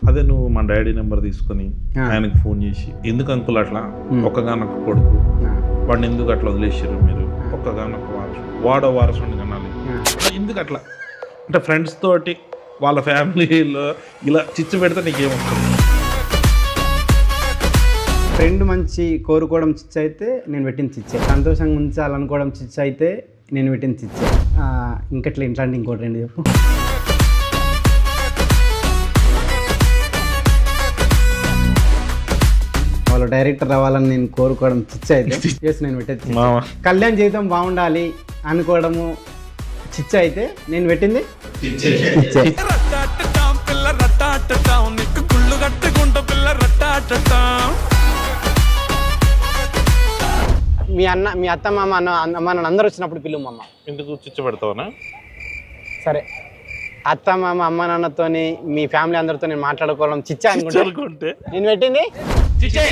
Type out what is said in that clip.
అదే నువ్వు మా డాడీ నెంబర్ తీసుకొని ఆయనకు ఫోన్ చేసి ఎందుకు అంకుల్ అట్లా ఒక్కగానొక్క కొడుకు వాడిని ఎందుకు అట్లా వదిలేసారు మీరు ఒక్కగానొక్క వారసు వాడో వారసుని కనాలి ఎందుకు అట్లా అంటే ఫ్రెండ్స్ తోటి వాళ్ళ ఫ్యామిలీలో ఇలా చిచ్చు పెడితే నీకేమవుతుంది? ఫ్రెండ్ మంచి కోరుకోవడం చిచ్చు అయితే నేను పెట్టిన చిచ్చే, సంతోషంగా ఉంచాలనుకోవడం చిచ్చు అయితే నేను పెట్టిన చిచ్చే. ఇంకట్లా ఇట్లాంటి ఇంకోటి రెండు చెప్పు. వాళ్ళు డైరెక్టర్ అవ్వాలని నేను కోరుకోవడం చిచ్చు అయితే ఎస్ నేను పెట్టేది చిచ్చు. కళ్యాణ్ జీవితం బాగుండాలి అనుకోవడము చిచ్చు అయితే నేను పెట్టింది చిచ్చే. మీ అత్త మామ అమ్మ నన్ను అందరూ వచ్చినప్పుడు పిలువు మమ్మ. ఎందుకు చిచ్చు పెడతావనా? సరే, అత్త మామ అమ్మ నాన్నతోని మీ ఫ్యామిలీ అందరితో నేను మాట్లాడుకోవడం చిచ్చా అనుకుంటే నేను పెట్టింది